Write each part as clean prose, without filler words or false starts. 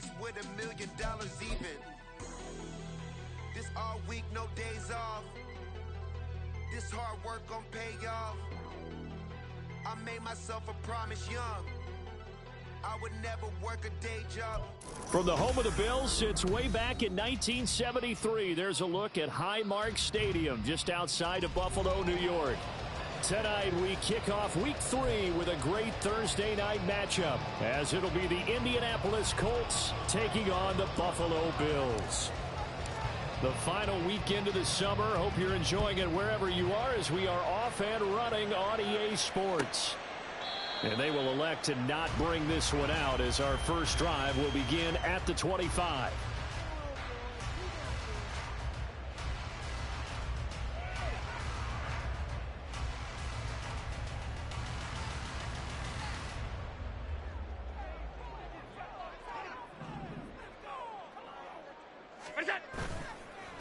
days with $1 million even. This all week, no days off. This hard work gon' pay off. I made myself a promise young. I would never work a day job. From the home of the Bills, it's way back in 1973. There's a look at Highmark Stadium just outside of Buffalo, New York. Tonight, we kick off Week 3 with a great Thursday night matchup, as it'll be the Indianapolis Colts taking on the Buffalo Bills. The final weekend of the summer. Hope you're enjoying it wherever you are, as we are off and running on EA Sports. And they will elect to not bring this one out, as our first drive will begin at the 25.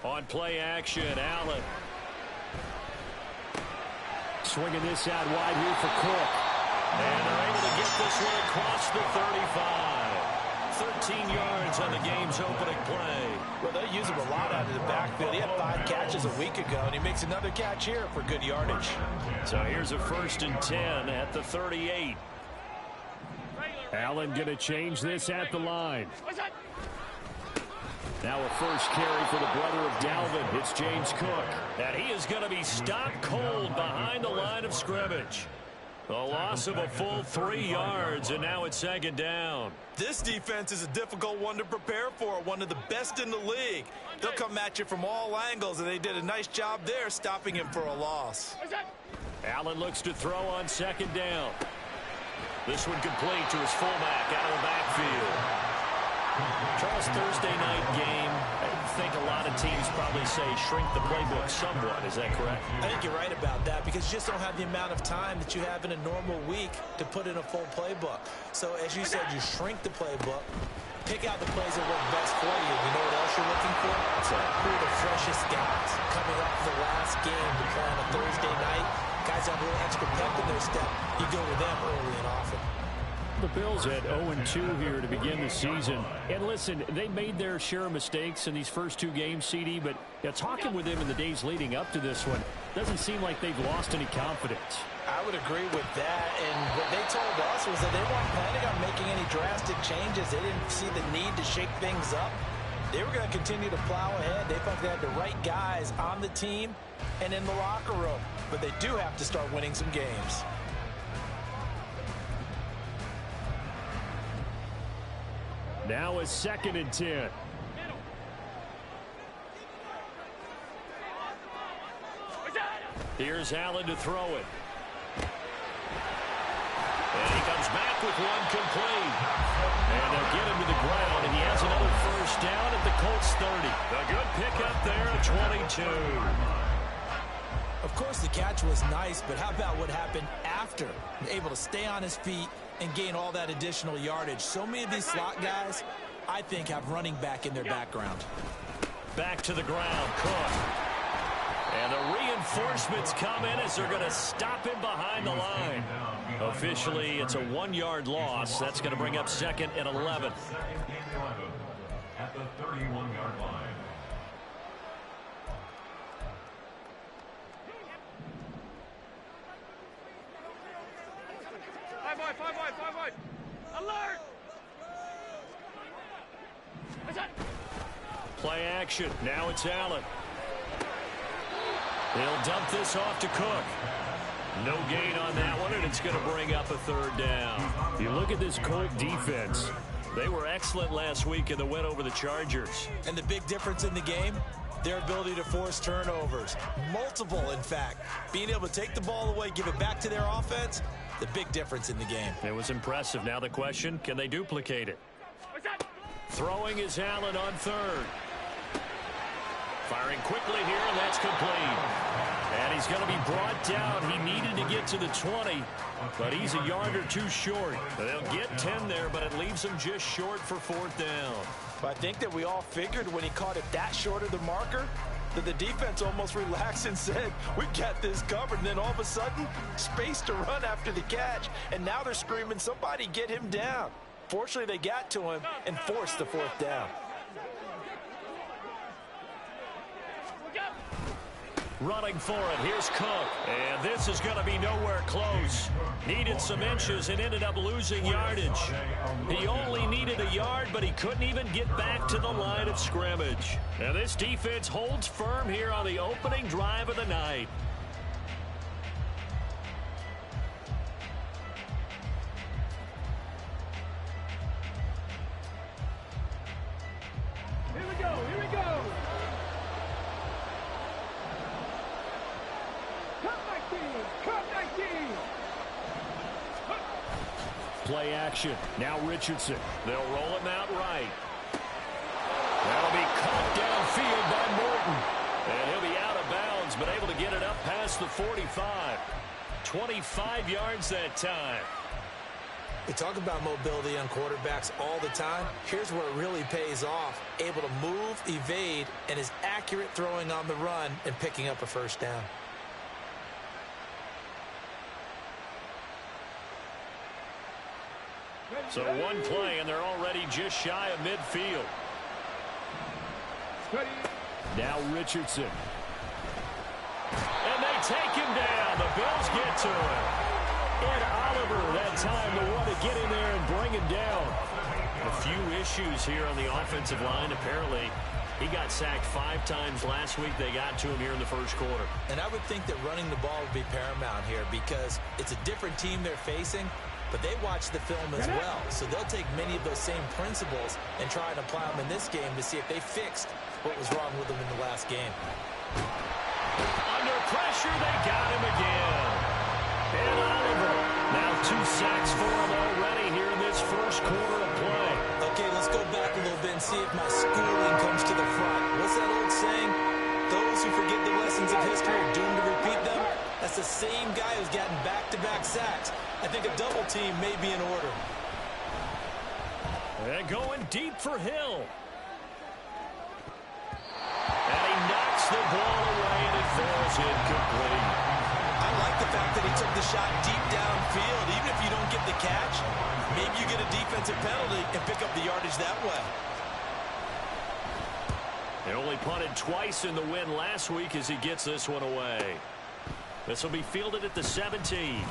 On play action, Allen. Swinging this out wide here for Cook. And they're able to get this one across the 35. 13 yards on the game's opening play. Well, they use him a lot out of the backfield. He had 5 catches a week ago, and he makes another catch here for good yardage. So here's a 1st and 10 at the 38. Allen going to change this at the line. Now a first carry for the brother of Dalvin. It's James Cook. And he is going to be stopped cold behind the line of scrimmage. A loss of a full 3 yards, and now it's 2nd down. This defense is a difficult one to prepare for, one of the best in the league. They'll come at you from all angles, and they did a nice job there stopping him for a loss. Allen looks to throw on 2nd down. This one complete to his fullback out of the backfield. Charles, Thursday night game, I think a lot of teams probably say shrink the playbook somewhat. Is that correct? I think you're right about that, because you just don't have the amount of time that you have in a normal week to put in a full playbook. So, as you said, you shrink the playbook, pick out the plays that work best for you. You know what else you're looking for? Who are the freshest guys coming off the last game to play on a Thursday night? Guys have a little extra pep in their step. You go with them early and often. The Bills at 0-2 here to begin the season. And listen, they made their share of mistakes in these first 2 games, CD, but talking with them in the days leading up to this one, doesn't seem like they've lost any confidence. I would agree with that, and what they told us was that they weren't planning on making any drastic changes. They didn't see the need to shake things up. They were going to continue to plow ahead. They thought they had the right guys on the team and in the locker room, but they do have to start winning some games. Now a 2nd and 10. Here's Allen to throw it. And he comes back with one complete. And they'll get him to the ground, and he has another first down at the Colts 30. A good pickup there at 22. Of course, the catch was nice, but how about what happened after? Able to stay on his feet and gain all that additional yardage. So many of these slot guys, I think, have running back in their background. Back to the ground, Cook. And the reinforcements come in as they're going to stop him behind the line. Officially, it's a 1-yard loss. That's going to bring up 2nd and 11. At the 31-yard line. Five wide. Alert! Play action. Now it's Allen. They'll dump this off to Cook. No gain on that one, and it's going to bring up a 3rd down. You look at this Colt defense. They were excellent last week in the win over the Chargers. And the big difference in the game, their ability to force turnovers. Multiple, in fact. Being able to take the ball away, give it back to their offense, the big difference in the game. It was impressive. Now the question, can they duplicate it? Throwing is Allen on 3rd. Firing quickly here, and that's complete. And he's going to be brought down. He needed to get to the 20, but he's a yard or 2 short. They'll get 10 there, but it leaves him just short for 4th down. But I think that we all figured when he caught it that short of the marker that the defense almost relaxed and said, we've got this covered. And then all of a sudden, space to run after the catch. And now they're screaming, somebody get him down. Fortunately, they got to him and forced the fourth down. Running for it, here's Cook. And this is going to be nowhere close. Needed some inches and ended up losing yardage. He only needed a yard, but he couldn't even get back to the line of scrimmage. And this defense holds firm here on the opening drive of the night. Here we go, here we go. Cut 19. Play action. Now Richardson. They'll roll him out right. That'll be caught downfield by Morton. And he'll be out of bounds, but able to get it up past the 45. 25 yards that time. We talk about mobility on quarterbacks all the time. Here's where it really pays off. Able to move, evade, and is accurate throwing on the run and picking up a first down. So one play, and they're already just shy of midfield. Now Richardson. And they take him down. The Bills get to him. Ed Oliver that time the one to get in there and bring him down. A few issues here on the offensive line. Apparently, he got sacked 5 times last week. They got to him here in the first quarter. And I would think that running the ball would be paramount here because it's a different team they're facing, but they watch the film as well. So they'll take many of those same principles and try and apply them in this game to see if they fixed what was wrong with them in the last game. Under pressure, they got him again. And Oliver, now 2 sacks for him already here in this first quarter of play. Okay, let's go back a little bit and see if my schooling comes to the front. What's that old saying? Those who forget the lessons of history are doomed to repeat them. That's the same guy who's gotten back-to-back sacks. I think a double team may be in order. And going deep for Hill. And he knocks the ball away, and it falls incomplete. I like the fact that he took the shot deep downfield. Even if you don't get the catch, maybe you get a defensive penalty and pick up the yardage that way. They only punted twice in the win last week as he gets this one away. This will be fielded at the 17.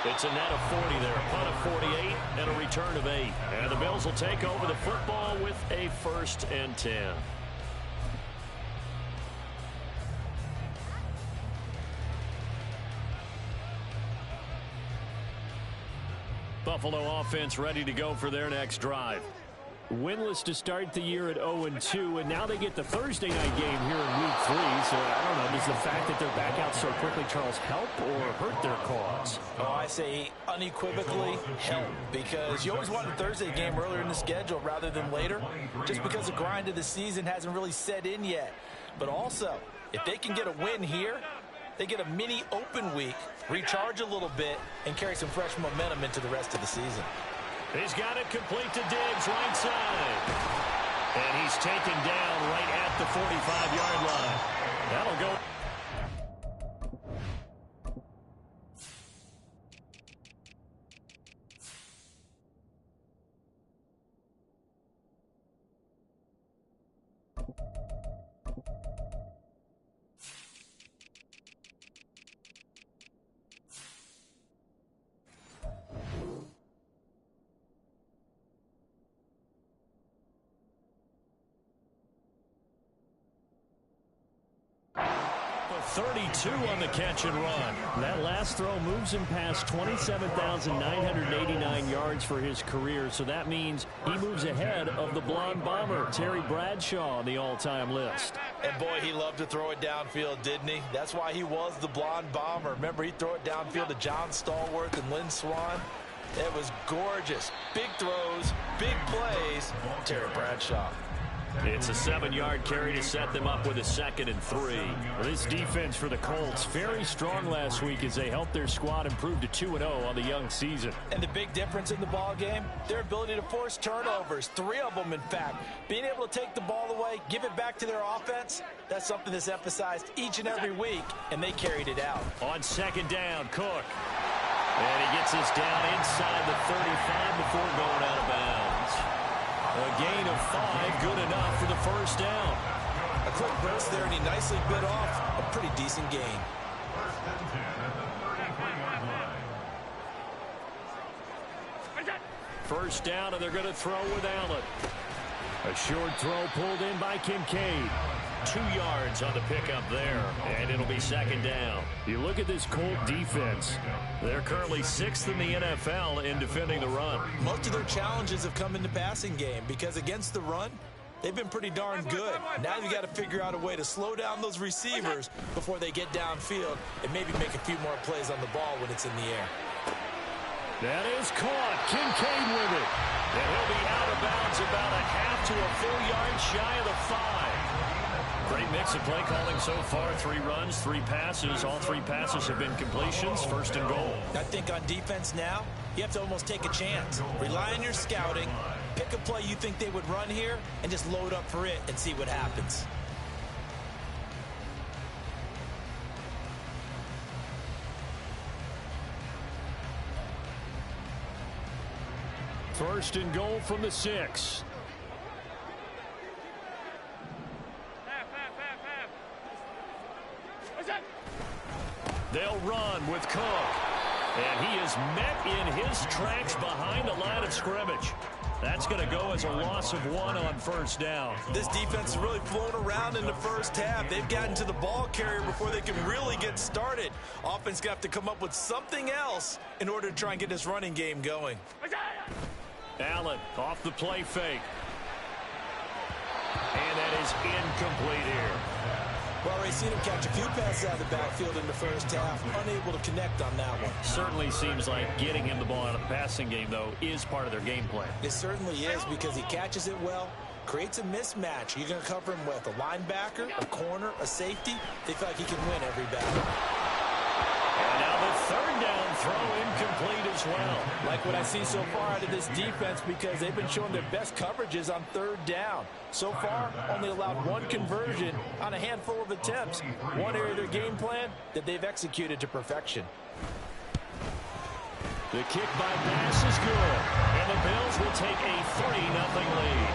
It's a net of 40 there, a punt of 48, and a return of 8. And the Bills will take over the football with a 1st and 10. Buffalo offense ready to go for their next drive. Winless to start the year at 0-2, and now they get the Thursday night game here in Week 3. So, I don't know, does the fact that they're back out so quickly, Charles, help or hurt their cause? Oh, I say unequivocally help, because you always want a Thursday game earlier in the schedule rather than later, just because the grind of the season hasn't really set in yet. But also, if they can get a win here, they get a mini open week, recharge a little bit, and carry some fresh momentum into the rest of the season. He's got it complete to Diggs, right side. And he's taken down right at the 45-yard line. That'll go. A 32 on the catch and run. That last throw moves him past 27,989 yards for his career, so that means he moves ahead of the blonde bomber, Terry Bradshaw, on the all-time list. And boy, he loved to throw it downfield, didn't he? That's why he was the blonde bomber. Remember, he'd throw it downfield to John Stallworth and Lynn Swann. It was gorgeous. Big throws, big plays. Terry Bradshaw. It's a 7-yard carry to set them up with a 2nd and 3. This defense for the Colts, very strong last week as they helped their squad improve to 2-0 on the young season. And the big difference in the ball game, their ability to force turnovers, 3 of them in fact. Being able to take the ball away, give it back to their offense, that's something that's emphasized each and every week, and they carried it out. On 2nd down, Cook. And he gets this down inside the 35 before going out of bounds. A gain of 5, good enough for the first down. A quick burst there, and he nicely bit off a pretty decent gain. First and 10 at the 33-yard line. First down, and they're going to throw with Allen. A short throw pulled in by Kincaid. 2 yards on the pickup there, and it'll be second down. You look at this Colt defense. They're currently 6th in the NFL in defending the run. Most of their challenges have come in the passing game because against the run, they've been pretty darn good. Now you got to figure out a way to slow down those receivers before they get downfield and maybe make a few more plays on the ball when it's in the air. That is caught. Kincaid with it. And he'll be out of bounds about a half to a full yard shy of the 5. Great mix of play calling so far. 3 runs, 3 passes. All 3 passes have been completions. First and goal. I think on defense now, you have to almost take a chance. Rely on your scouting. Pick a play you think they would run here and just load up for it and see what happens. First and goal from the 6. They'll run with Cook. And he is met in his tracks behind the line of scrimmage. That's going to go as a loss of 1 on first down. This defense has really flown around in the first half. They've gotten to the ball carrier before they can really get started. Offense going to have to come up with something else in order to try and get this running game going. Allen off the play fake. And that is incomplete here. Well, Ray, seen him catch a few passes out of the backfield in the first half, unable to connect on that one. Certainly seems like getting him the ball out of the passing game, though, is part of their game plan. It certainly is because he catches it well, creates a mismatch. You're going to cover him with a linebacker, a corner, a safety. They feel like he can win every battle. And now the third down throw incomplete as well. Like what I see so far out of this defense because they've been showing their best coverages on third down. So far, only allowed 1 conversion on a handful of attempts. One area of their game plan that they've executed to perfection. The kick by Bass is good. And the Bills will take a 3-0 lead.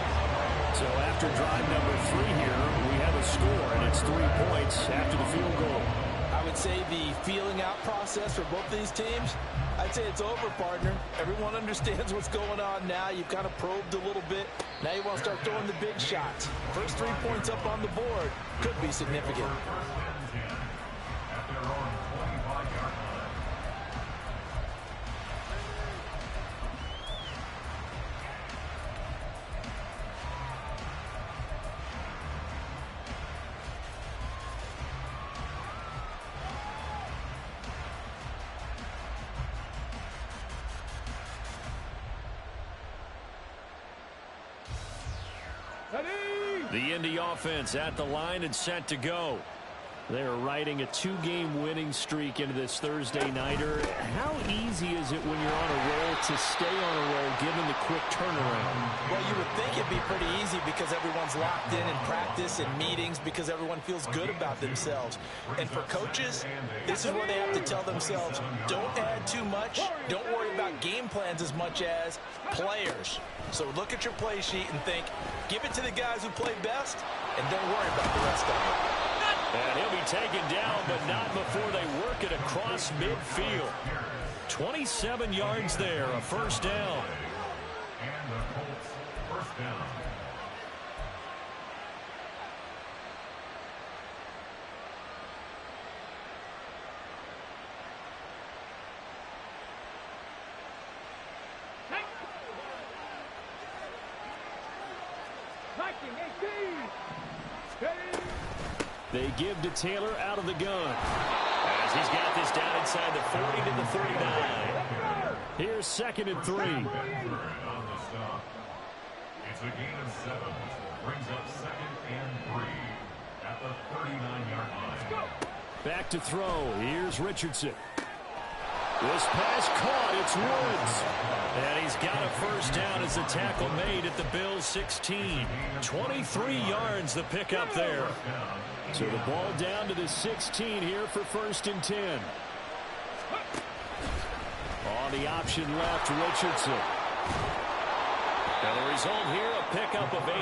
So after drive number 3 here, we have a score, and it's 3 points after the field goal. I would say the feeling out process for both these teams, I'd say it's over, partner. Everyone understands what's going on now. You've kind of probed a little bit. Now you want to start throwing the big shots. First 3 points up on the board could be significant. The Indy offense at the line and set to go. They're riding a 2-game winning streak into this Thursday nighter. How easy is it when you're on a roll to stay on a roll given the quick turnaround? Well, you would think it'd be pretty easy because everyone's locked in practice and meetings because everyone feels good about themselves. And for coaches, this is where they have to tell themselves, don't add too much. Don't worry about game plans as much as players. So look at your play sheet and think, give it to the guys who play best and don't worry about the rest of it. And he'll be taken down, but not before they work it across midfield. 27 yards there, a first down. And the Colts first down. They give to Taylor out of the gun. As he's got this down inside the 40 to the 39. Here's 2nd and 3. On the stop. It's a gain of 7, which brings up 2nd and 3 at the 39-yard line. Back to throw. Here's Richardson. This pass caught. It's Woods. And he's got a first down as the tackle made at the Bills' 16. 23 yards the pickup there. So the ball down to the 16 here for 1st and 10. on the option left, Richardson. And the result here, a pickup of 8.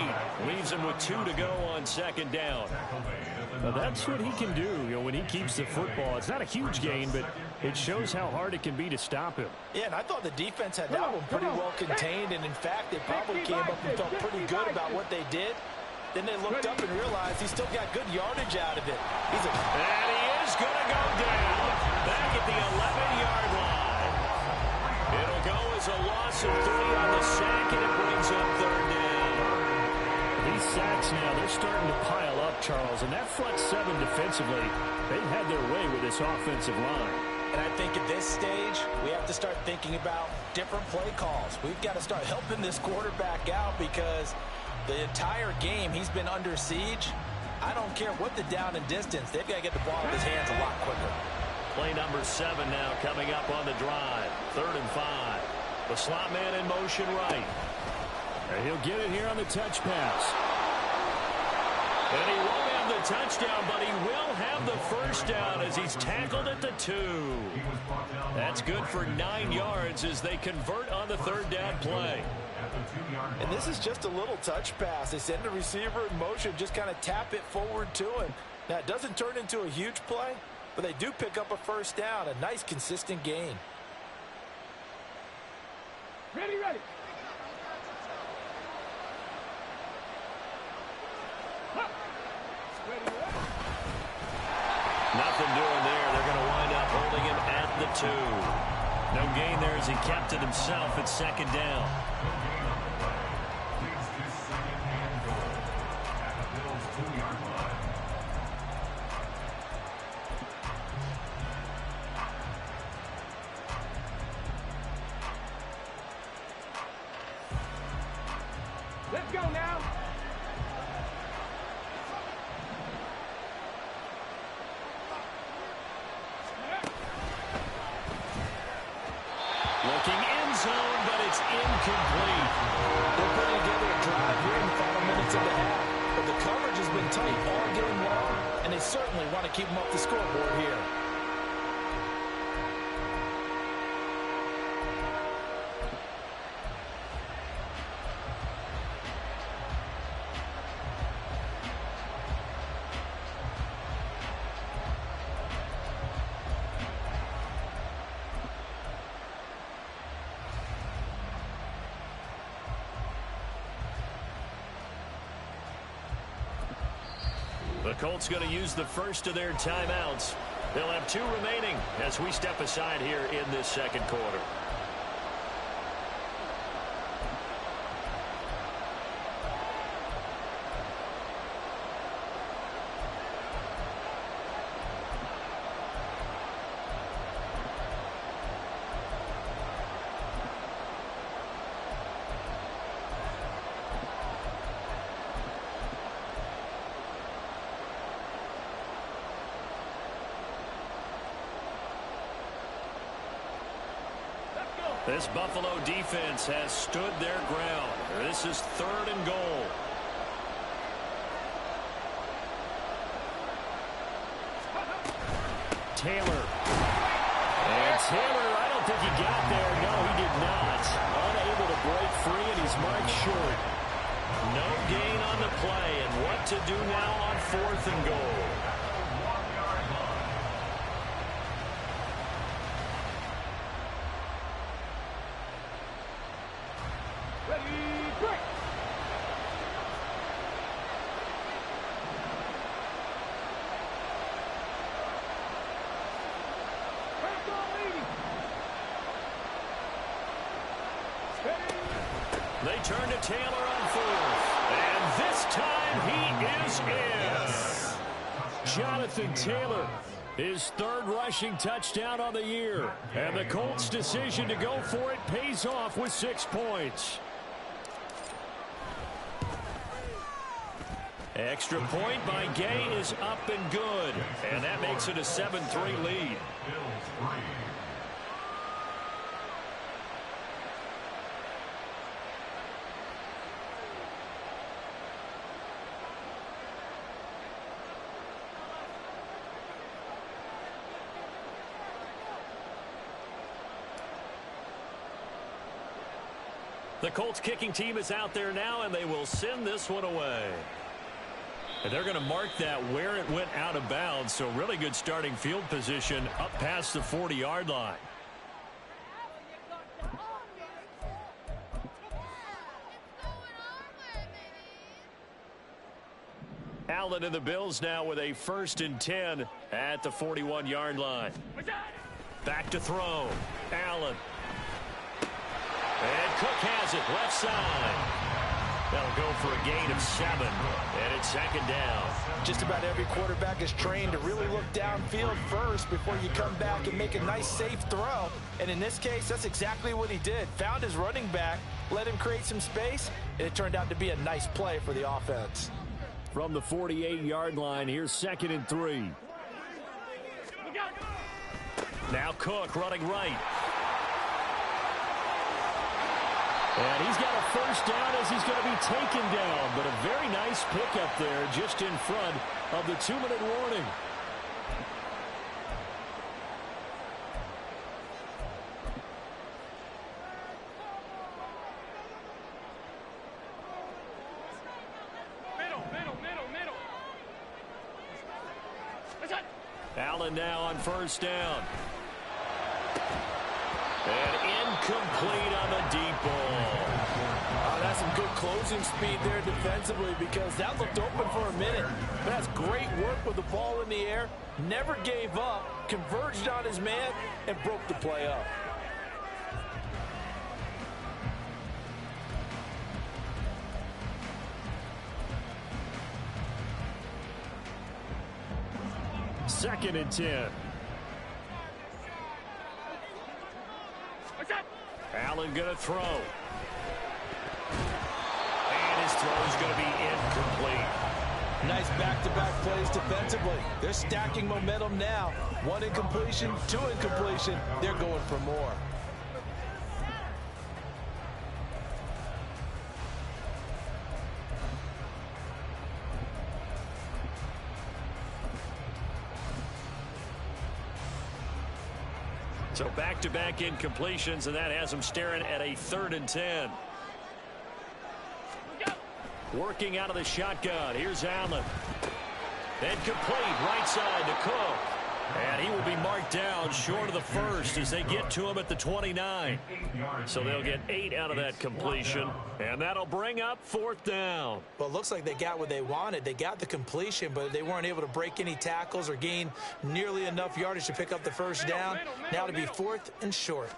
Leaves him with 2 to go on second down. Now that's what he can do, when he keeps the football. It's not a huge gain, but it shows how hard it can be to stop him. Yeah, and I thought the defense had that one pretty well contained, and in fact, they probably came up and felt pretty good about what they did. Then they looked up and realized he's still got good yardage out of it. And he is going to go down back at the 11-yard line. It'll go as a loss of 3 on the sack, and it brings up third down. These sacks now, they're starting to pile up, Charles. And that front 7 defensively, they've had their way with this offensive line. And I think at this stage, we have to start thinking about different play calls. We've got to start helping this quarterback out because the entire game he's been under siege. I don't care what the down and distance. They've got to get the ball in his hands a lot quicker. Play number 7 now coming up on the drive. 3rd and 5. The slot man in motion right. And he'll get it here on the touch pass. And he won't have the touchdown, but he will have the first down as he's tackled at the 2. That's good for 9 yards as they convert on the 3rd down play. And this is just a little touch pass. They send the receiver in motion, just kind of tap it forward to him. Now, it doesn't turn into a huge play, but they do pick up a first down, a nice, consistent gain. Ready, ready. Nothing doing there. They're going to wind up holding him at the 2. No gain there as he kept it himself at 2nd down. Let's go now. Looking end zone, but it's incomplete. They're putting together a drive here in the final minutes of the half. But the coverage has been tight all game long, and they certainly want to keep them off the scoreboard here. The Colts going to use the first of their timeouts. They'll have 2 remaining as we step aside here in this 2nd quarter. This Buffalo defense has stood their ground. This is 3rd and goal. Taylor. And Taylor, I don't think he got there. No, he did not. Unable to break free, and he's marked short. No gain on the play, and what to do now on 4th and goal. They turn to Taylor on 4th. And this time he is in. Jonathan Taylor, his 3rd rushing touchdown on the year. And the Colts' decision to go for it pays off with 6 points. Extra point by Gay is up and good. And that makes it a 7-3 lead. The Colts kicking team is out there now, and they will send this one away. And they're going to mark that where it went out of bounds, so really good starting field position up past the 40-yard line. Allen and the Bills now with a 1st and 10 at the 41-yard line. Back to throw. Allen. And Cook has it left side. That'll go for a gain of 7, and it's 2nd down. Just about every quarterback is trained to really look downfield first before you come back and make a nice, safe throw. And in this case, that's exactly what he did. Found his running back, let him create some space, and it turned out to be a nice play for the offense. From the 48-yard line, here's 2nd and 3. Now Cook running right. And he's got a 1st down as he's going to be taken down. But a very nice pickup there just in front of the 2-minute warning. Allen now on 1st down. And incomplete on the deep ball. That's some good closing speed there defensively because that looked open for a minute. But that's great work with the ball in the air. Never gave up, converged on his man, and broke the play up. Second and 10. Allen going to throw. And his throw is going to be incomplete. Nice back-to-back plays defensively. They're stacking momentum now. 1 incompletion, 2 incompletion. They're going for more. So back-to-back incompletions, and that has them staring at a 3rd and 10. Working out of the shotgun. Here's Allen. And complete right side to Cook. And he will be marked down short of the 1st as they get to him at the 29. So they'll get 8 out of that completion. And that'll bring up 4th down. Well, it looks like they got what they wanted. They got the completion, but they weren't able to break any tackles or gain nearly enough yardage to pick up the 1st down. Now to be 4th and short.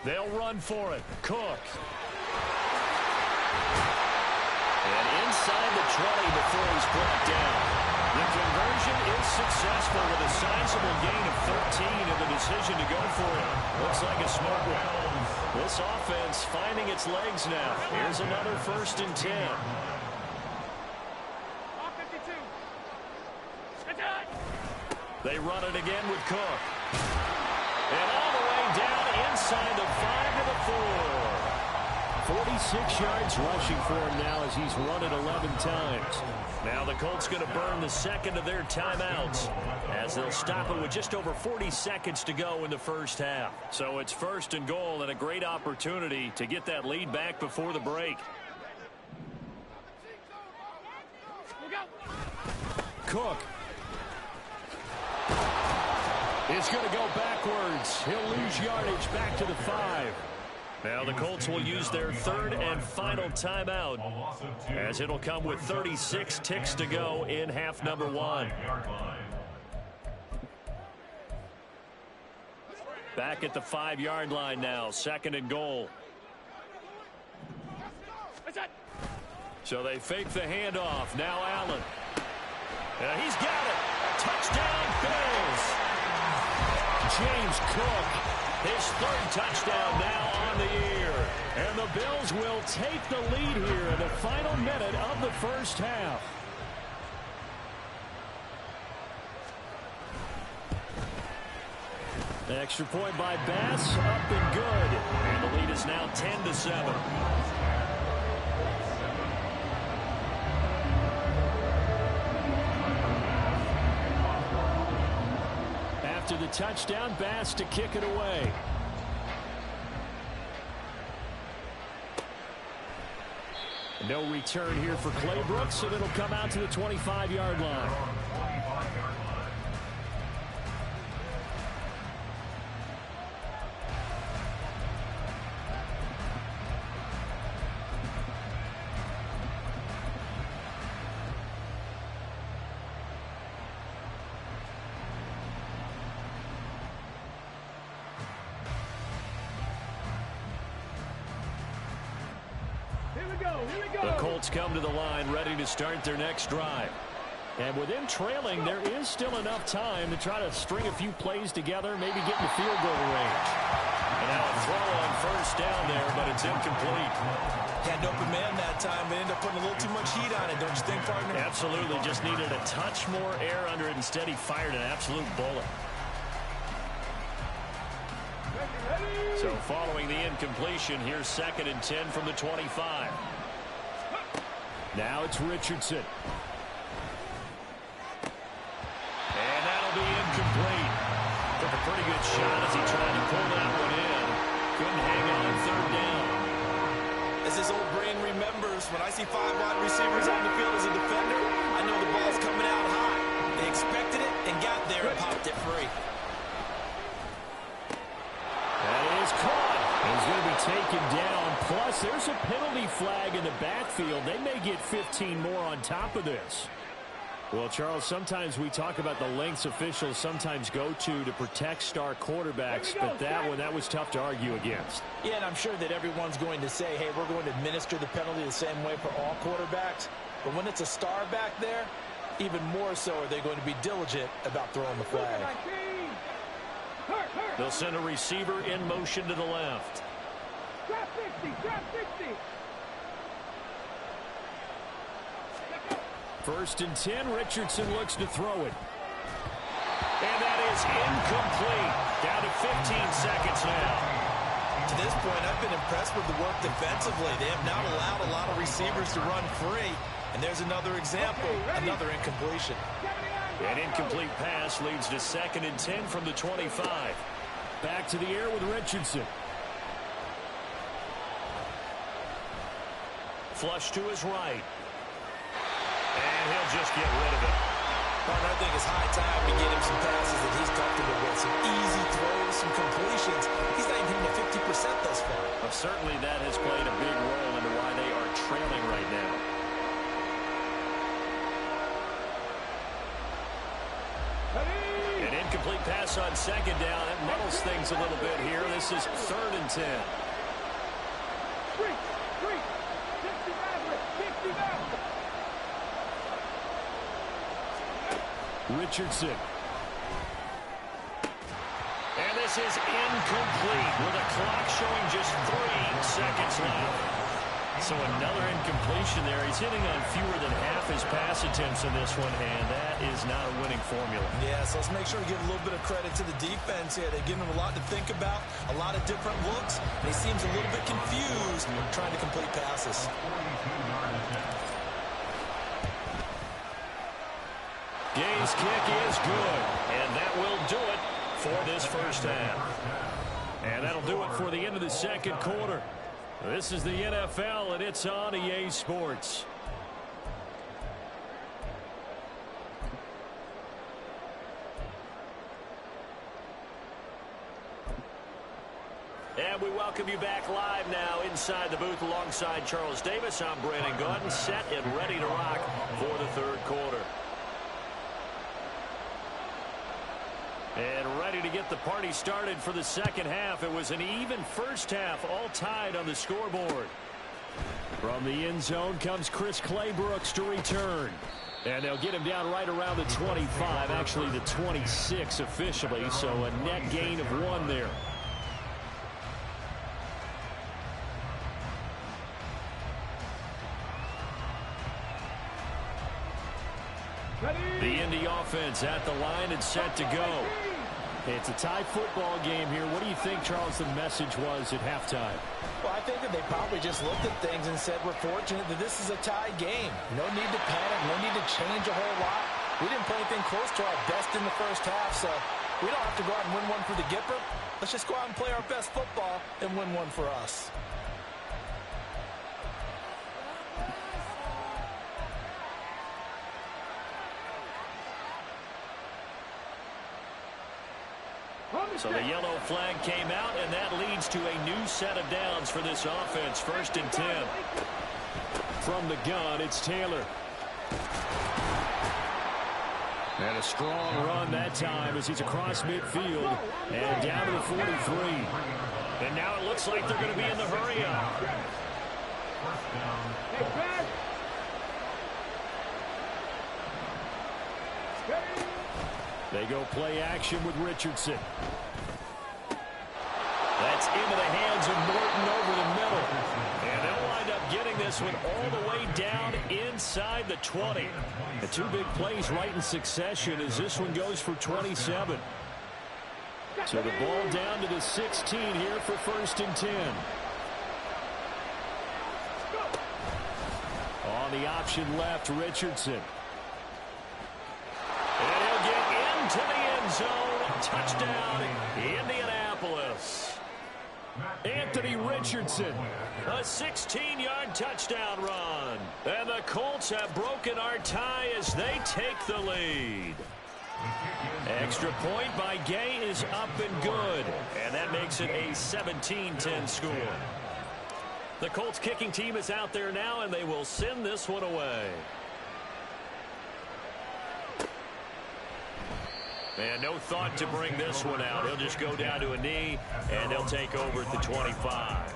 They'll run for it. Cook. And inside the 20 before he's brought down. The conversion is successful with a sizable gain of 13 and the decision to go for it. Looks like a smart one. This offense finding its legs now. Here's another 1st and 10. They run it again with Cook. And all the way down inside the 5 to the 4. 46 yards rushing for him now as he's run it 11 times. Now the Colts going to burn the 2nd of their timeouts as they'll stop it with just over 40 seconds to go in the 1st half. So it's 1st and goal and a great opportunity to get that lead back before the break. Cook is going to go backwards. He'll lose yardage back to the 5. Now the Colts will use their 3rd and final timeout as it'll come with 36 ticks to go in half number 1. Back at the 5-yard line now, 2nd and goal. So they fake the handoff. Now Allen. He's got it. Touchdown Bills. James Cook, his 3rd touchdown now on the year. And the Bills will take the lead here in the final minute of the 1st half. The extra point by Bass, up and good. And the lead is now 10-7. After the touchdown, Bass to kick it away. No return here for Claybrook, so it'll come out to the 25-yard line. The Colts come to the line ready to start their next drive. And with them trailing, there is still enough time to try to string a few plays together, maybe get in the field goal range. And now a throw on first down there, but it's incomplete. Had an open man that time, but ended up putting a little too much heat on it, don't you think, partner? Absolutely. Just needed a touch more air under it. Instead, he fired an absolute bullet. So following the incompletion, here's 2nd and 10 from the 25. Now it's Richardson. And that'll be incomplete. Took a pretty good shot as he tried to pull that one in. Couldn't hang on 3rd down. As his old brain remembers, when I see 5 wide receivers on the field as a defender, I know the ball's coming out high. They expected it and got there and popped it free. That is caught. He's going to be taken down. Plus, there's a penalty flag in the backfield. They may get 15 more on top of this. Well, Charles, sometimes we talk about the lengths officials sometimes go to protect star quarterbacks, but that was tough to argue against. Yeah, and I'm sure that everyone's going to say, hey, we're going to administer the penalty the same way for all quarterbacks. But when it's a star back there, even more so are they going to be diligent about throwing the flag. They'll send a receiver in motion to the left. Drop 60, drop 60. 1st and 10, Richardson looks to throw it. And that is incomplete. Down to 15 seconds now. To this point, I've been impressed with the work defensively. They have not allowed a lot of receivers to run free. And there's another example, another incompletion. An incomplete pass leads to 2nd and 10 from the 25. Back to the air with Richardson. Flush to his right. And he'll just get rid of it. Partner, I think it's high time to get him some passes that he's comfortable with. Some easy throws, some completions. He's not even hitting the 50% thus far. Well, certainly that has played a big role into why they are trailing right now. An incomplete pass on 2nd down. It muddles things a little bit here. This is 3rd and 10. Richardson. And this is incomplete with a clock showing just 3 seconds left. So another incompletion there. He's hitting on fewer than half his pass attempts in this one, and that is not a winning formula. Yeah, so let's make sure we give a little bit of credit to the defense here. They've given him a lot to think about, a lot of different looks, and he seems a little bit confused trying to complete passes. Gay's kick is good, and that will do it for this first half. And that'll do it for the end of the 2nd quarter. This is the NFL, and it's on EA Sports. And we welcome you back live now inside the booth alongside Charles Davis. I'm Brandon Gordon, set and ready to rock for the 3rd quarter. And ready to get the party started for the 2nd half. It was an even first half, all tied on the scoreboard. From the end zone comes Chris Claybrooks to return. And they'll get him down right around the 25, actually the 26 officially, so a net gain of 1 there. The Indy offense at the line and set to go. It's a tie football game here. What do you think, Charles, the message was at halftime? Well, I think that they probably just looked at things and said, we're fortunate that this is a tie game. No need to panic, no need to change a whole lot. We didn't play anything close to our best in the first half, so we don't have to go out and win one for the Gipper. Let's just go out and play our best football and win one for us. So the yellow flag came out, and that leads to a new set of downs for this offense. 1st and 10. From the gun, it's Taylor. And a strong run that time as he's across midfield and down to the 43. And now it looks like they're going to be in the hurry-up. They go play action with Richardson. That's into the hands of Morton over the middle. And they'll wind up getting this one all the way down inside the 20. The 2 big plays right in succession as this one goes for 27. So the ball down to the 16 here for 1st and 10. On the option left, Richardson. And he'll get into the end zone. Touchdown, Indianapolis. Anthony Richardson, a 16-yard touchdown run. And the Colts have broken our tie as they take the lead. Extra point by Gay is up and good. And that makes it a 17-10 score. The Colts kicking team is out there now, and they will send this one away. And no thought to bring this one out. He'll just go down to a knee, and they'll take over at the 25.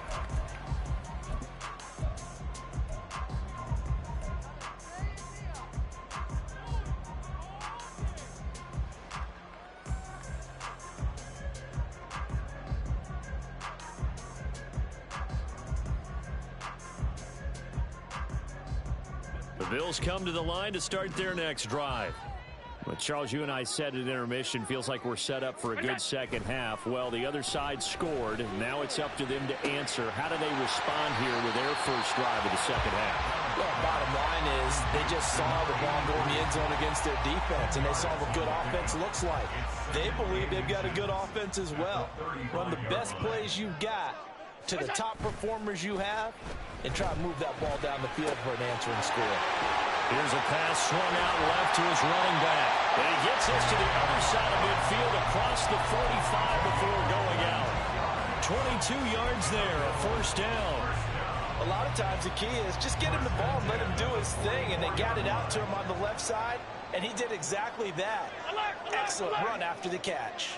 The Bills come to the line to start their next drive. But Charles, you and I said at intermission, feels like we're set up for a good second half. Well, the other side scored. Now it's up to them to answer. How do they respond here with their first drive of the second half? Well, bottom line is they just saw the ball go in the end zone against their defense, and they saw what good offense looks like. They believe they've got a good offense as well. Run the best plays you've got to the top performers you have, and try to move that ball down the field for an answering score. Here's a pass swung out left to his running back. And he gets this to the other side of midfield across the 45 before going out. 22 yards there, a 1st down. A lot of times the key is just get him the ball and let him do his thing, and they got it out to him on the left side, and he did exactly that. Excellent run after the catch.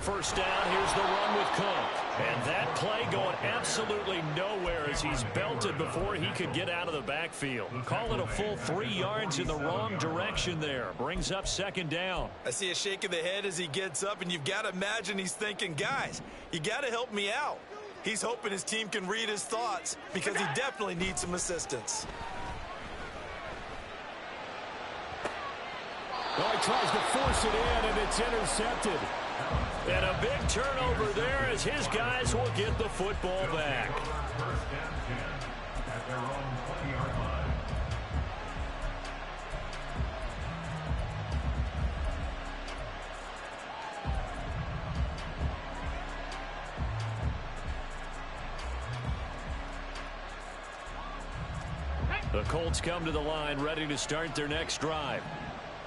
1st down, here's the run with Cook. And that play going absolutely nowhere as he's belted before he could get out of the backfield. Call it a full 3 yards in the wrong direction there. Brings up 2nd down. I see a shake of the head as he gets up, and you've got to imagine he's thinking, guys, you got to help me out. He's hoping his team can read his thoughts because he definitely needs some assistance. Oh, he tries to force it in, and it's intercepted. And a big turnover there as his guys will get the football back. The Colts come to the line ready to start their next drive.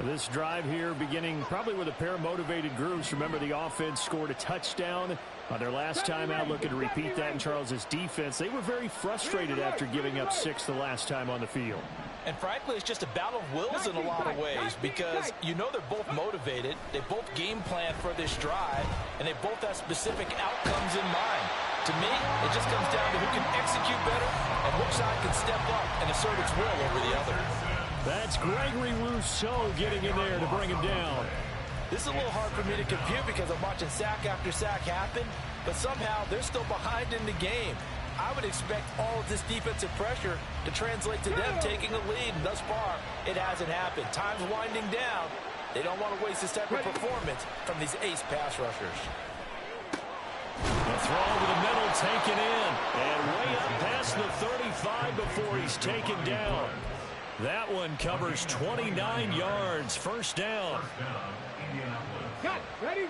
This drive here beginning probably with a pair of motivated groups. Remember, the offense scored a touchdown on their last time out, looking to repeat that in Charles's defense. They were very frustrated after giving up 6 the last time on the field. And frankly, it's just a battle of wills in a lot of ways because you know they're both motivated. They both game plan for this drive, and they both have specific outcomes in mind. To me, it just comes down to who can execute better and which side can step up and assert its will over the other. That's Gregory Rousseau getting in there to bring him down. This is a little hard for me to compute because I'm watching sack after sack happen, but somehow they're still behind in the game. I would expect all of this defensive pressure to translate to them taking a lead, and thus far, it hasn't happened. Time's winding down. They don't want to waste this type of performance from these ace pass rushers. The throw over the middle taken in, and way up past the 35 before he's taken down. That one covers 29 yards. 1st down. Cut. Ready?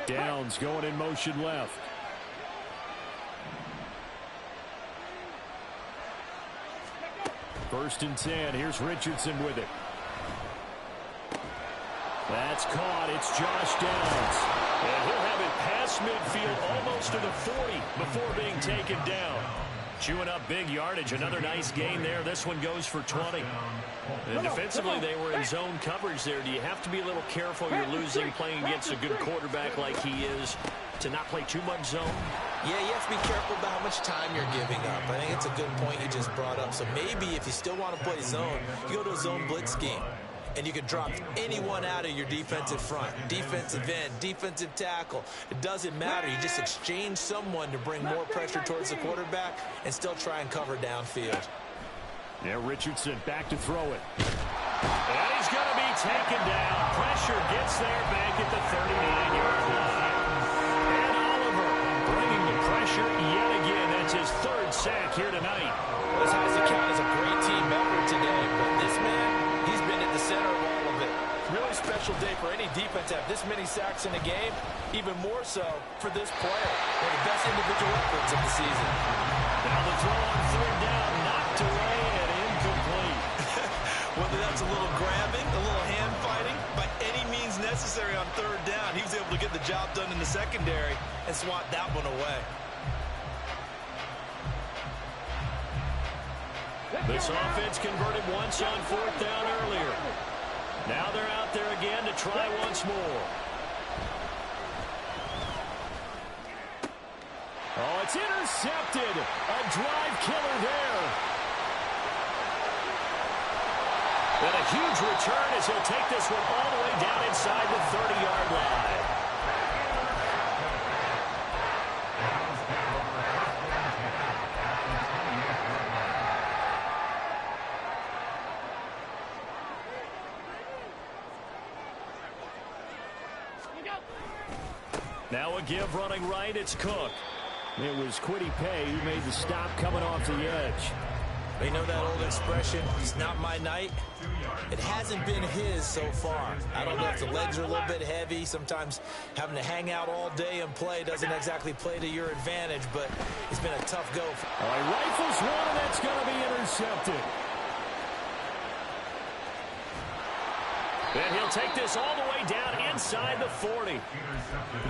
Downs going in motion left. First and 10. Here's Richardson with it. That's caught. It's Josh Downs. And he'll have it past midfield almost to the 40 before being taken down. Chewing up big yardage. Another nice gain there. This one goes for 20. And defensively, they were in zone coverage there. Do you have to be a little careful? You're losing playing against a good quarterback like he is to not play too much zone? Yeah, you have to be careful about how much time you're giving up. I think it's a good point you just brought up. So maybe if you still want to play zone, you go to a zone blitz scheme. And you can drop anyone out of your defensive front, defensive end, defensive tackle. It doesn't matter. You just exchange someone to bring more pressure towards the quarterback and still try and cover downfield. Yeah, Richardson back to throw it. And he's going to be taken down. Pressure gets there back at the 39-yard line. And Oliver bringing the pressure yet again. That's his third sack here tonight. Well, this has to count as a great team effort today. But this man, he's been at the center of all of it. Really special day for any defense to have this many sacks in a game. Even more so for this player. One of the best individual efforts of the season. Now the throw on third down, knocked away and incomplete. Whether that's a little grabbing, a little hand fighting, by any means necessary on third down, he was able to get the job done in the secondary and swat that one away. This offense converted once on fourth down earlier. Now they're out there again to try once more. Oh, it's intercepted. A drive killer there. And a huge return as he'll take this one all the way down inside the 30-yard line. Now a give running right, it's Cook. It was Kwity Paye who made the stop coming off the edge. You know that old expression, it's not my night? It hasn't been his so far. I don't know if the legs are a little bit heavy. Sometimes having to hang out all day and play doesn't exactly play to your advantage, but it's been a tough go. All right, rifles one, and that's going to be intercepted. And he'll take this all the way down inside the 40.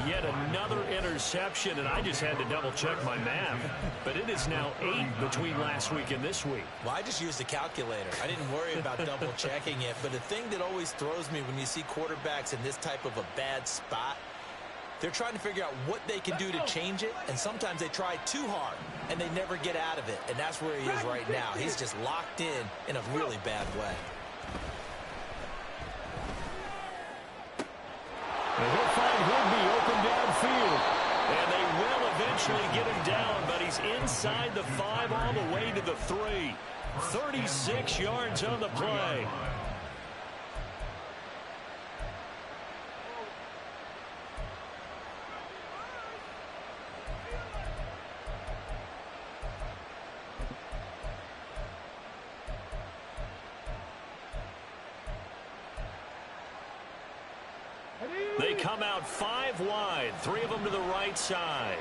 Yet another interception, and I just had to double-check my math. But it is now 8 between last week and this week. Well, I just used a calculator. I didn't worry about double-checking it. But the thing that always throws me when you see quarterbacks in this type of a bad spot, they're trying to figure out what they can do to change it, and sometimes they try too hard, and they never get out of it. And that's where he is right now. He's just locked in a really bad way. And he'll find Higby open downfield. And they will eventually get him down, but he's inside the 5 all the way to the 3. 36 yards on the play. They come out 5 wide, 3 of them to the right side.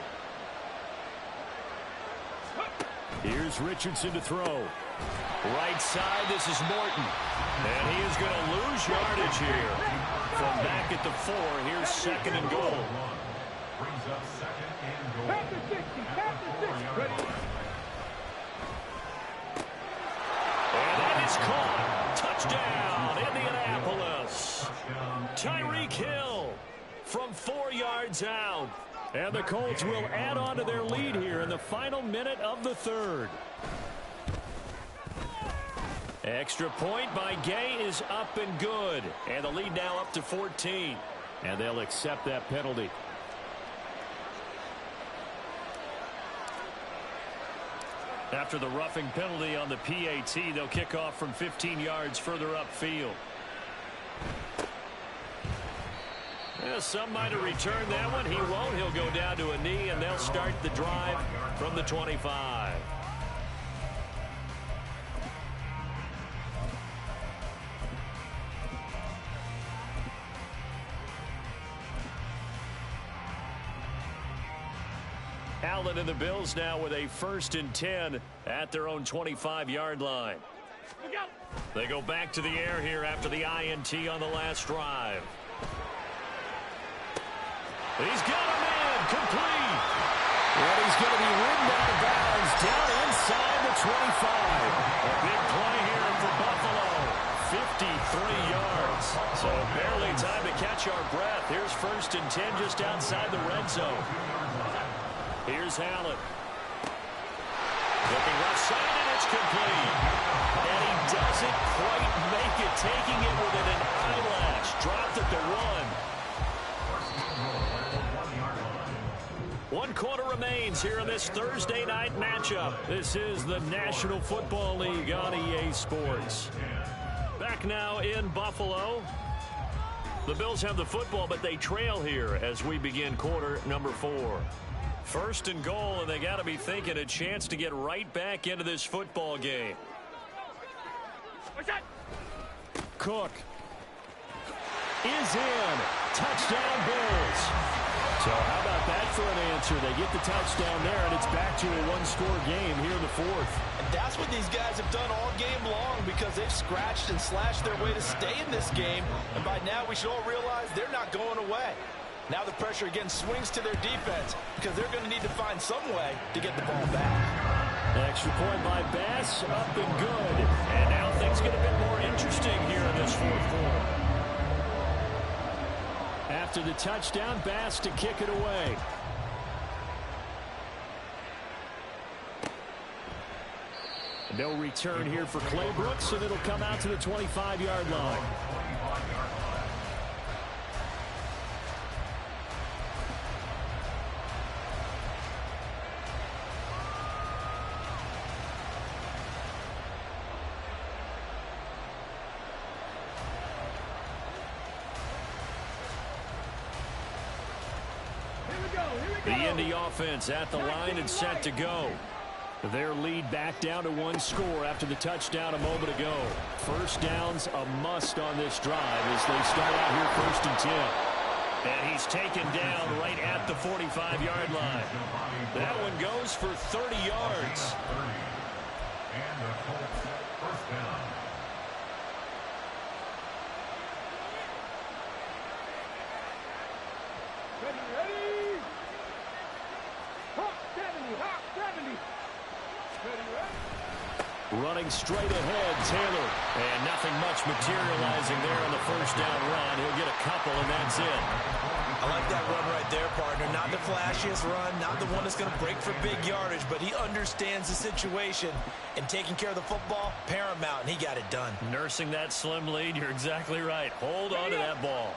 Here's Richardson to throw. Right side, this is Morton. And he is going to lose yardage here. From back at the 4, here's second and goal. Brings up second and goal. And that is caught. Touchdown, Indianapolis. Tyreek Hill from 4 yards out. And the Colts will add on to their lead here in the final minute of the 3rd. Extra point by Gay is up and good. And the lead now up to 14. And they'll accept that penalty. After the roughing penalty on the PAT, they'll kick off from 15 yards further upfield. Yeah, some might have returned that one. He won't. He'll go down to a knee, and they'll start the drive from the 25. Allen and the Bills now with a 1st and 10 at their own 25-yard line. They go back to the air here after the INT on the last drive. He's got him in, complete. And he's going to be ridden out of bounds down inside the 25. A big play here for Buffalo. 53 yards. So barely time to catch our breath. Here's 1st and 10 just outside the red zone. Here's Allen. Looking left side, and it's complete. And he doesn't quite make it, taking it within an eyelash. Dropped at the 1. 1 quarter remains here in this Thursday night matchup. This is the National Football League on EA Sports. Back now in Buffalo. The Bills have the football, but they trail here as we begin quarter number 4. 1st and goal, and they got to be thinking a chance to get right back into this football game. Cook is in. Touchdown, Bills. So how about that for an answer? They get the touchdown there, and it's back to a one-score game here in the 4th. And that's what these guys have done all game long, because they've scratched and slashed their way to stay in this game. And by now, we should all realize they're not going away. Now the pressure again swings to their defense, because they're going to need to find some way to get the ball back. Extra point by Bass, up and good. And now things get a bit more interesting here in this 4th quarter. After the touchdown, Bass to kick it away. No return here for Clay Brooks, and it'll come out to the 25-yard line. The Indy offense at the line and set to go. Their lead back down to 1 score after the touchdown a moment ago. 1st downs a must on this drive as they start out here 1st and 10. And he's taken down right at the 45-yard line. That one goes for 30 yards. And the Colts 1st down. Ready? Hawk 70, Hawk 70. Running straight ahead, Taylor. And nothing much materializing there on the 1st down run. He'll get a couple, and that's it. I like that run right there, partner. Not the flashiest run, not the one that's going to break for big yardage, but he understands the situation, and taking care of the football, paramount, and he got it done. Nursing that slim lead, you're exactly right. Hold on to that ball.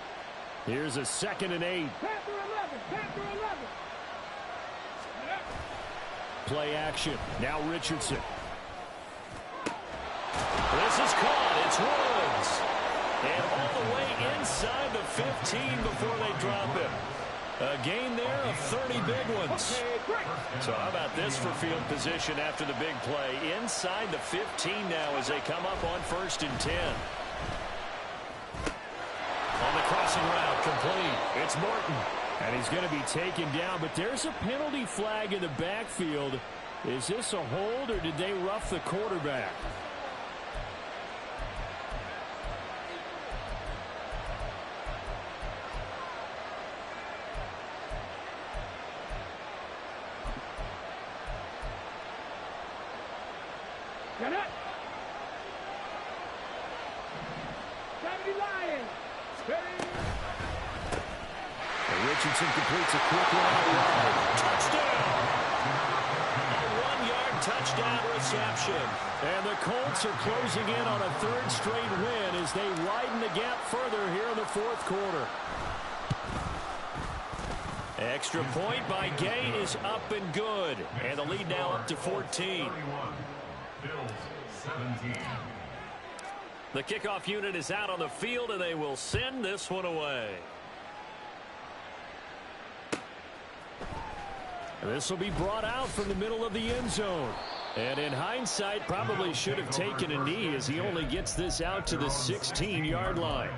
Here's a 2nd and 8. Panther 11, Panther 11. Play action. Now Richardson. This is caught. It's Woods. And all the way inside the 15 before they drop him. A gain there of 30 big ones. So how about this for field position after the big play? Inside the 15 now as they come up on 1st and 10. On the crossing route, complete. It's Morton. And he's going to be taken down, but there's a penalty flag in the backfield. Is this a hold, or did they rough the quarterback? Get it. 70 Lions. Richardson completes a quick one out wide. Touchdown! A 1-yard touchdown reception. And the Colts are closing in on a 3rd straight win as they widen the gap further here in the 4th quarter. Extra point by Gay is up and good. And the lead now up to 14. Bills 17. The kickoff unit is out on the field, and they will send this one away. This will be brought out from the middle of the end zone. And in hindsight, probably should have taken a knee as he only gets this out to the 16-yard line.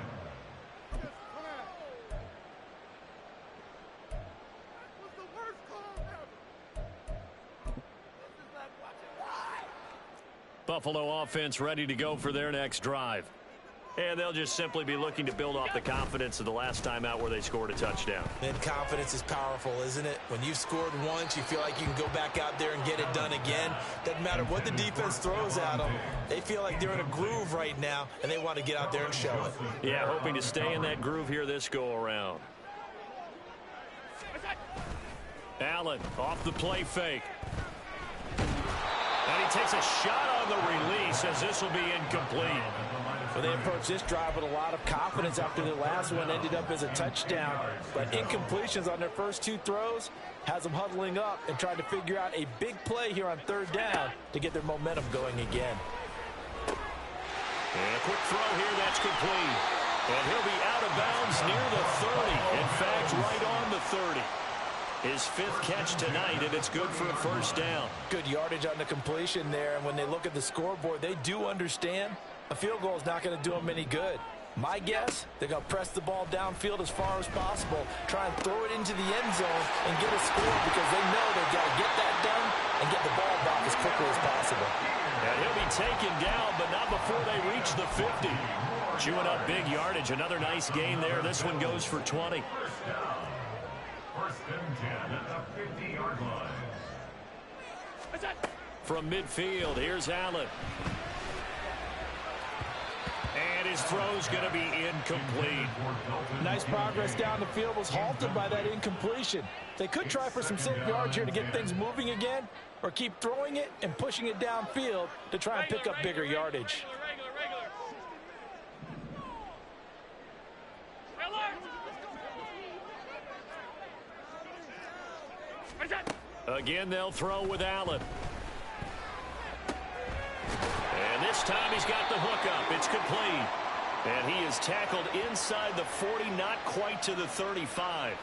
Buffalo offense ready to go for their next drive. And they'll just simply be looking to build off the confidence of the last time out where they scored a touchdown. And confidence is powerful, isn't it? When you've scored once, you feel like you can go back out there and get it done again. Doesn't matter what the defense throws at them. They feel like they're in a groove right now, and they want to get out there and show it. Yeah, hoping to stay in that groove here this go-around. Allen off the play fake. And he takes a shot on the release as this will be incomplete. Well, they approached this drive with a lot of confidence after the last one ended up as a touchdown. But incompletions on their first two throws has them huddling up and trying to figure out a big play here on third down to get their momentum going again. And a quick throw here, that's complete. And he'll be out of bounds near the 30. In fact, right on the 30. His fifth catch tonight, and it's good for a first down. Good yardage on the completion there, and when they look at the scoreboard, they do understand a field goal is not going to do them any good. My guess, they're going to press the ball downfield as far as possible, try and throw it into the end zone and get a score because they know they've got to get that done and get the ball back as quickly as possible. And he'll be taken down, but not before they reach the 50. Chewing up big yardage. Another nice gain there. This one goes for 20. First and 10 at the 50-yard line. From midfield, here's Allen. And his throw's going to be incomplete. Nice progress down the field was halted by that incompletion. They could try for some safe yards here to get things moving again, or keep throwing it and pushing it downfield to try and pick up bigger yardage. Again, they'll throw with Allen. And this time he's got the hook up. It's complete. And he is tackled inside the 40, not quite to the 35.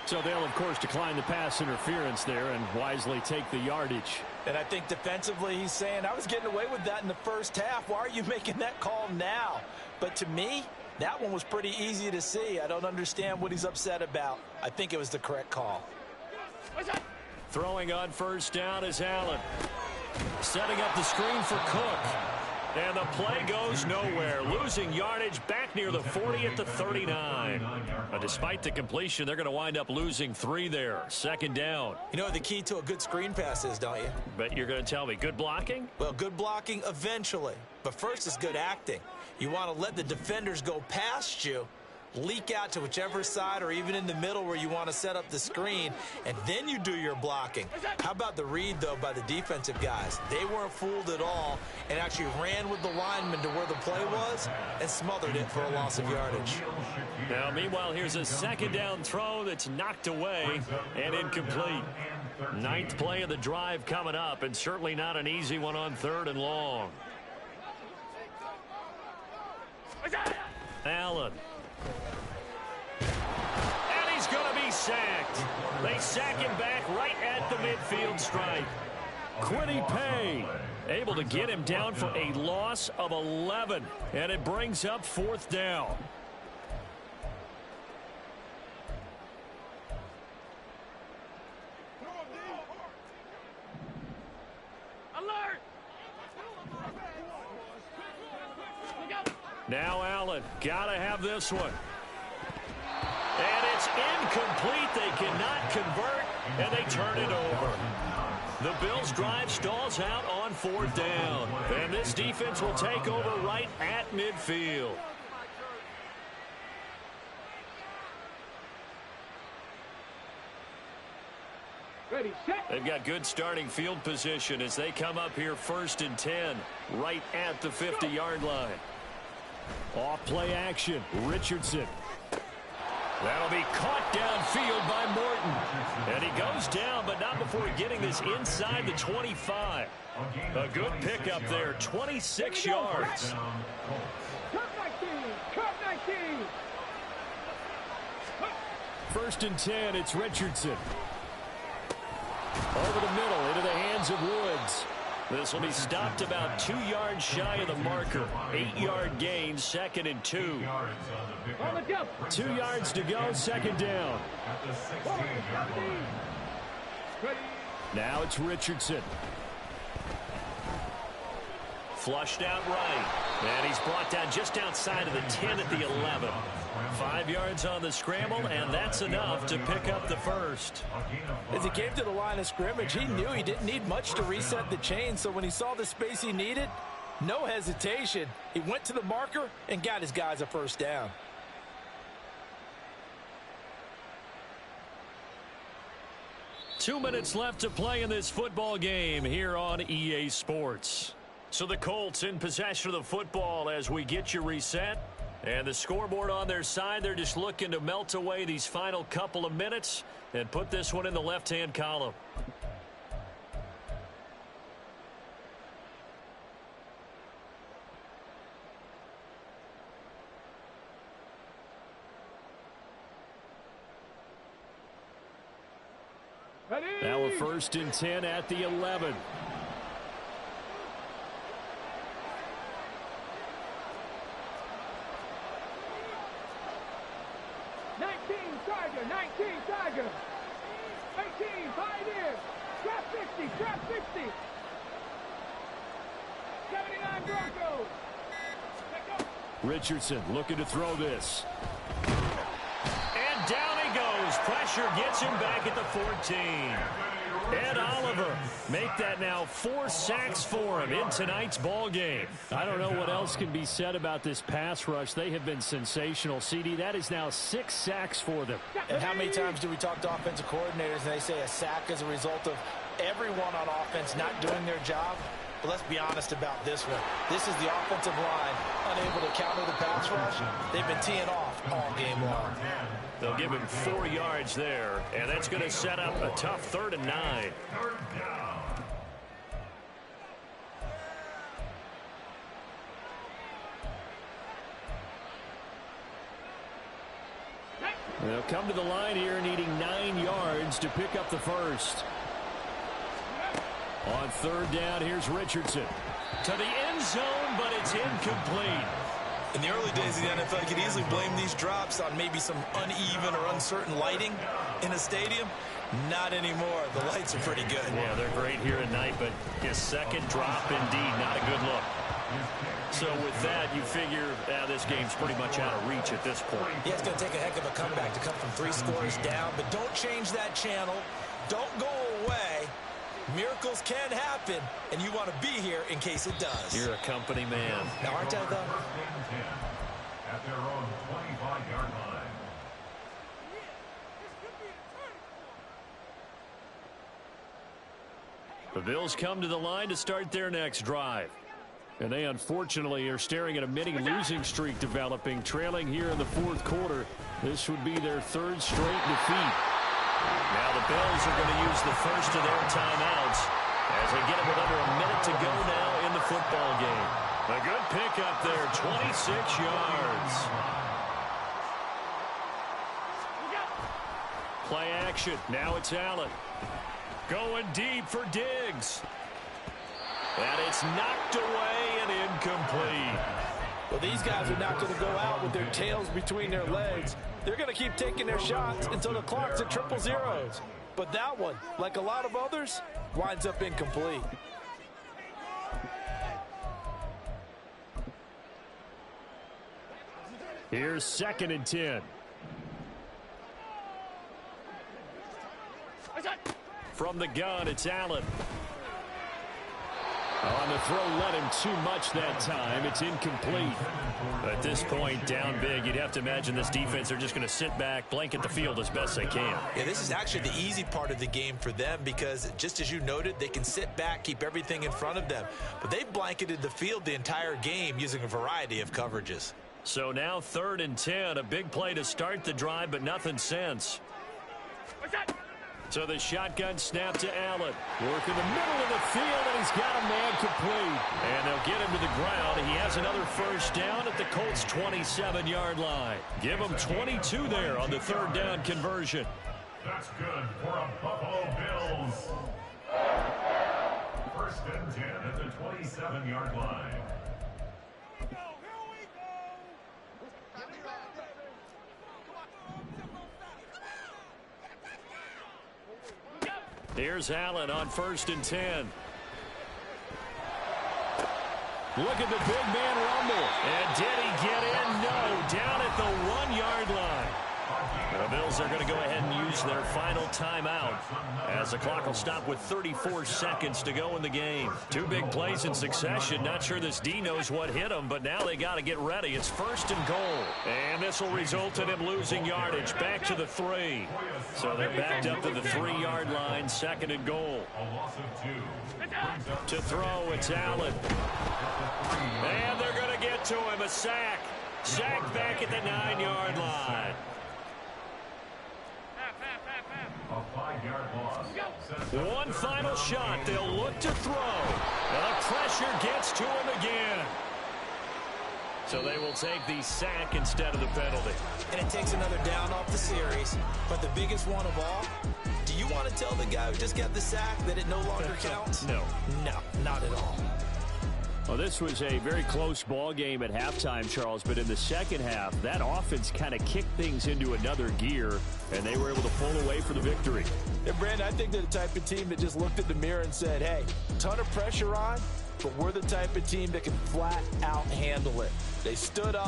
So they'll, of course, decline the pass interference there and wisely take the yardage. And I think defensively he's saying, I was getting away with that in the first half. Why are you making that call now? But to me, that one was pretty easy to see. I don't understand what he's upset about. I think it was the correct call. Throwing on first down is Allen. Setting up the screen for Cook. And the play goes nowhere. Losing yardage back near the 40 at the 39. Despite the completion, they're going to wind up losing 3 there. Second down. You know what the key to a good screen pass is, don't you? Bet you're going to tell me. Good blocking? Well, good blocking eventually. But first is good acting. You want to let the defenders go past you, leak out to whichever side or even in the middle where you want to set up the screen, and then you do your blocking. How about the read, though, by the defensive guys? They weren't fooled at all and actually ran with the lineman to where the play was and smothered it for a loss of yardage. Now, meanwhile, here's a second down throw that's knocked away and incomplete. 9th play of the drive coming up, and certainly not an easy one on 3rd and long. Allen. And he's going to be sacked. They sack him back right at the midfield stripe. Quiddy Pay able to get him down for a loss of 11. And it brings up 4th down. Now Allen, gotta have this one. And it's incomplete. They cannot convert, and they turn it over. The Bills' drive stalls out on 4th down. And this defense will take over right at midfield. Ready, set. They've got good starting field position as they come up here 1st and 10, right at the 50-yard line. Off play action, Richardson. That'll be caught downfield by Morton. And he goes down, but not before getting this inside the 25. A good pickup there, 26 yards. Cut 19. Cut 19. 1st and 10, it's Richardson. Over the middle, into the hands of Woods. This will be stopped about 2 yards shy of the marker. 8-yard gain, 2nd and 2. 2 yards to go, 2nd down. Now it's Richardson. Flushed out right. And he's brought down just outside of the 10 at the 11. 5 yards on the scramble, and that's enough to pick up the first. As he came to the line of scrimmage, he knew he didn't need much to reset the chain, so when he saw the space he needed, no hesitation. He went to the marker and got his guys a first down. Two minutes left to play in this football game here on EA Sports. So the Colts in possession of the football as we get you reset. And the scoreboard on their side, they're just looking to melt away these final couple of minutes and put this one in the left-hand column. Now a 1st and 10 at the 11. Tiger. 18, Pioneer. Trap 60, trap 60. 79 Broncos. Richardson looking to throw this. And down he goes. Pressure gets him back at the 14. Ed Oliver make that now 4 sacks for him in tonight's ball game. I don't know what else can be said about this pass rush. They have been sensational. CD, that is now 6 sacks for them. And how many times do we talk to offensive coordinators and they say a sack is a result of everyone on offense not doing their job? But let's be honest about this one. This is the offensive line unable to counter the pass rush. They've been teeing off all game long. They'll give him 4 yards there, and that's going to set up a tough 3rd and 9. They'll come to the line here needing 9 yards to pick up the first. On 3rd down, here's Richardson. To the end zone, but it's incomplete. In the early days of the NFL, you could easily blame these drops on maybe some uneven or uncertain lighting in a stadium. Not anymore. The lights are pretty good. Yeah, they're great here at night, but his second drop, indeed, not a good look. So with that, you figure this game's pretty much out of reach at this point. Yeah, it's going to take a heck of a comeback to come from 3 scores down, but don't change that channel. Don't go away. Miracles can happen, and you want to be here in case it does. You're a company man. Now, aren't I, though? At their own 25-yard line. The Bills come to the line to start their next drive. And they unfortunately are staring at a mini losing streak developing, trailing here in the 4th quarter. This would be their 3rd straight defeat. Now the Bills are going to use the first of their timeouts as they get it with under a minute to go now in the football game. A good pickup there, 26 yards. Play action. Now it's Allen. Going deep for Diggs. And it's knocked away and incomplete. Well, these guys are not going to go out with their tails between their legs. They're going to keep taking their shots until the clock's at 000. But that one, like a lot of others, winds up incomplete. Here's 2nd and 10. From the gun, it's Allen. On the throw, let him too much that time. It's incomplete. At this point, down big, you'd have to imagine this defense are just going to sit back, blanket the field as best they can. Yeah, this is actually the easy part of the game for them because, just as you noted, they can sit back, keep everything in front of them. But they've blanketed the field the entire game using a variety of coverages. So now 3rd and 10, a big play to start the drive, but nothing since. So the shotgun snap to Allen. Work in the middle of the field, and he's got a man complete. And they'll get him to the ground. He has another first down at the Colts' 27-yard line. Give him 22 there on the 3rd down conversion. That's good for a Buffalo Bills. 1st and 10 at the 27-yard line. Here's Allen on 1st and 10. Look at the big man rumble. And did he get in? No. Down at the 1-yard line. The Bills are going to go ahead and use their final timeout as the clock will stop with 34 seconds to go in the game. 2 big plays in succession. Not sure this D knows what hit him, but now they got to get ready. It's 1st and goal. And this will result in him losing yardage. Back to the 3. So they're backed up to the 3-yard line. 2nd and goal. To throw, it's Allen. And they're going to get to him. A sack. Sack back at the 9-yard line. One final shot. They'll look to throw. The pressure gets to him again. So they will take the sack instead of the penalty. And it takes another down off the series. But the biggest one of all, do you want to tell the guy who just got the sack that it no longer counts? No. No, not at all. Well, this was a very close ball game at halftime, Charles, but in the second half, that offense kind of kicked things into another gear, and they were able to pull away for the victory. And, Brandon, I think they're the type of team that just looked at the mirror and said, hey, ton of pressure on, but we're the type of team that can flat out handle it. They stood up.